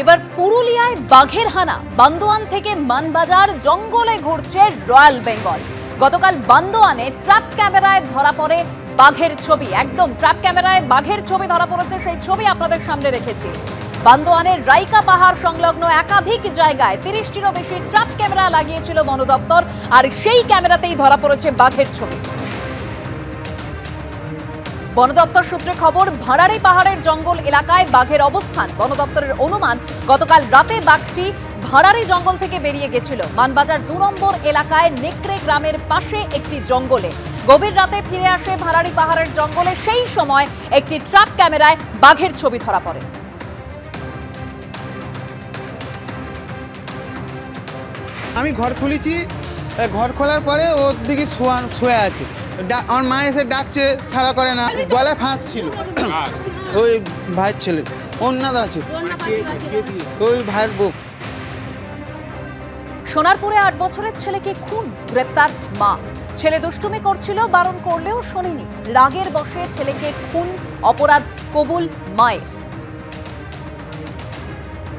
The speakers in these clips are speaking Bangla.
এবার পুরুলিয়ায় বাঘের হানা, বান্দোয়ান থেকে মানবাজার জঙ্গলে ঘুরছে রয়্যাল বেঙ্গল। গতকাল বান্দোয়ানে ট্র্যাপ ক্যামেরায় ধরা পড়ে বাঘের ছবি, একদম ট্র্যাপ ক্যামেরায় বাঘের ছবি ধরা পড়েছে, সেই ছবি আপনাদের সামনে রেখেছি। বান্দোয়ানের রাইকা পাহাড় সংলগ্ন একাধিক জায়গায় 30টিরও বেশি ট্র্যাপ ক্যামেরা লাগিয়েছিল বন দপ্তর, আর সেই ক্যামেরাতেই ধরা পড়েছে বাঘের ছবি। বন দপ্তর সূত্রে খবর, ভাড়ারি পাহাড়ের জঙ্গল এলাকায় বাঘের অবস্থান। বন দপ্তরের অনুমান, গতকাল রাতে বাঘটি ভাড়ারি জঙ্গল থেকে বেরিয়ে গেছিল মানবাজার 2 নম্বর এলাকায় নেকড়ে গ্রামের পাশে একটি জঙ্গলে। গভীর রাতে ফিরে আসে ভাড়ারি পাহাড়ের জঙ্গলে, সেই সময় একটি ট্র্যাপ ক্যামেরায় বাঘের ছবি ধরা পড়ে। আমি ঘর খুলেছি, ঘর খোলার পরে ওর দিকে শুয়ে আছে। আমার মা এসে ডাকছে, ছাড়া করে না, গলায় ফাঁস ছিল। ওই ভাইয়ের ছেলে অন্যাদ আছে, ওই ভাইয়ের বউ। সোনারপুরে 8 বছরের ছেলেকে খুন, গ্রেপ্তার মা। ছেলে দুষ্টুমি করছিল, বারণ করলেও শোনেনি, রাগের বশে ছেলেকে খুন, অপরাধ কবুল মায়ের।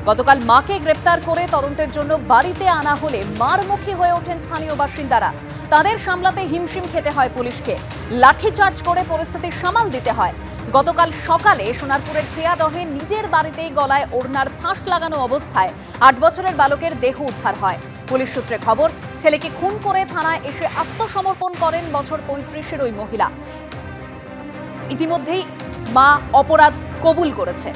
গতকাল মাকে গ্রেপ্তার করে তদন্তের জন্য বাড়িতে আনা হলে মারমুখী হয়ে ওঠেন স্থানীয় বাসিন্দারা। তাদের সামলাতে হিমশিম খেতে হয় পুলিশকে, লাঠিচার্জ করে পরিস্থিতি সামাল দিতে হয়। গতকাল সকালে সোনারপুরের খেয়াদহে নিজের বাড়িতেই গলায় ওড়নার ফাঁস লাগানো অবস্থায় 8 বছরের বালকের দেহ উদ্ধার হয়। পুলিশ সূত্রে খবর, ছেলেকে খুন করে থানায় এসে আত্মসমর্পণ করেন বছর 35-এর ওই মহিলা। ইতিমধ্যেই মা অপরাধ কবুল করেছে।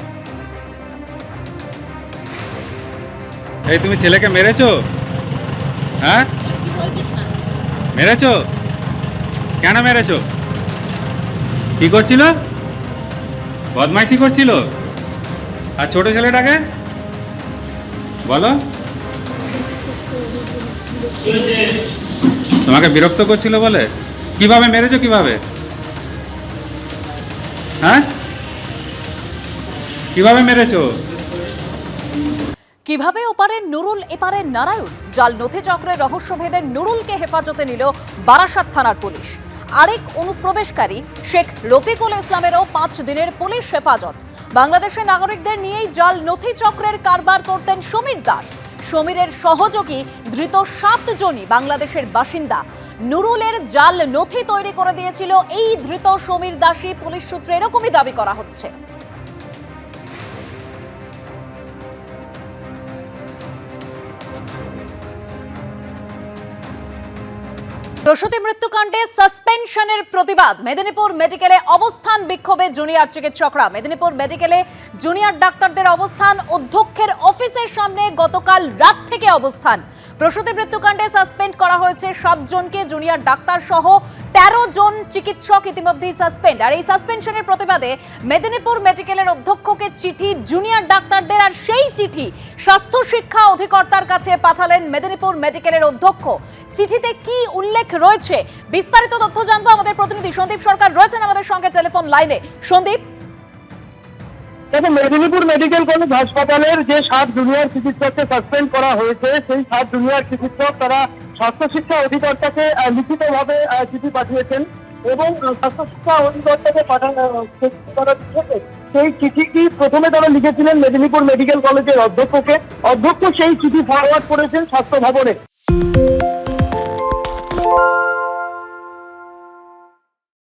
এই তুমি ছেলেকে মেরেছো? হ্যাঁ, মেরেছো? কেন মেরেছো? কি করছিল? বদমাইশি করছিল? আর ছোট ছেলেটাকে বলো, তোমাকে বিরক্ত করছিল বলে? কিভাবে মেরেছো, কিভাবে? হ্যাঁ, কিভাবে মেরেছো? কিভাবে ওপারে নুরুল এপারে নারায়ণ, জাল নথি চক্রের রহস্যভেদের নুরুলকে হেফাজতে নিল বারাসাত থানার পুলিশ। আরেক অনুপ্রবেশকারী শেখ রফিকুল ইসলামেরও 5 দিনের পুলিশ হেফাজত। বাংলাদেশের নাগরিকদের নিয়েই জাল নথি চক্রের কারবার করতেন সমীর দাস। সমীরের সহযোগী ধৃত 7 জনই বাংলাদেশের বাসিন্দা। নুরুলের জাল নথি তৈরি করে দিয়েছিল এই ধৃত সমীর দাসই, পুলিশ সূত্রে এরকমই দাবি করা হচ্ছে। প্রসূতি মৃত্যুকাণ্ডে সাসপেনশনের প্রতিবাদ, মেদিনীপুর মেডিকেলে অবস্থান বিক্ষোভে জুনিয়র চিকিৎসকরা। মেদিনীপুর মেডিকেলে জুনিয়র ডাক্তারদের অবস্থান, অধ্যক্ষের অফিসের সামনে গতকাল রাত থেকে অবস্থান। প্রসূতি মৃত্যুকাণ্ডে সাসপেন্ড করা হয়েছে 7 জনকে, জুনিয়র ডাক্তার সহ 13 জন চিকিৎসক ইতিমধ্যেই সাসপেন্ড। আর এই সাসপেনশনের প্রতিবাদে মেদিনীপুর মেডিকেলের অধ্যক্ষকে চিঠি জুনিয়র ডাক্তারদের, আর সেই চিঠি স্বাস্থ্য শিক্ষা অধিকর্তার কাছে পাঠালেন মেদিনীপুর মেডিকেলের অধ্যক্ষ। চিঠিতে কি উল্লেখ রয়েছে, বিস্তারিত তথ্য জানবো। আমাদের প্রতিনিধি সন্দীপ সরকার রয়েছেন আমাদের সঙ্গে টেলিফোন লাইনে। সন্দীপ, মেদিনীপুর মেডিকেল কলেজ হাসপাতালের যে 7 জুনিয়র চিকিৎসককে সাসপেন্ড করা হয়েছে, সেই 7 জুনিয়র চিকিৎসক তারা স্বাস্থ্য শিক্ষা অধিকর্তাকে লিখিতভাবে চিঠি পাঠিয়েছেন এবং স্বাস্থ্য শিক্ষা অধিকর্তাকে সেই চিঠিটি প্রথমে তারা লিখেছিলেন মেদিনীপুর মেডিকেল কলেজের অধ্যক্ষকে। অধ্যক্ষ সেই চিঠি ফরওয়ার্ড করেছেন স্বাস্থ্য ভবনে।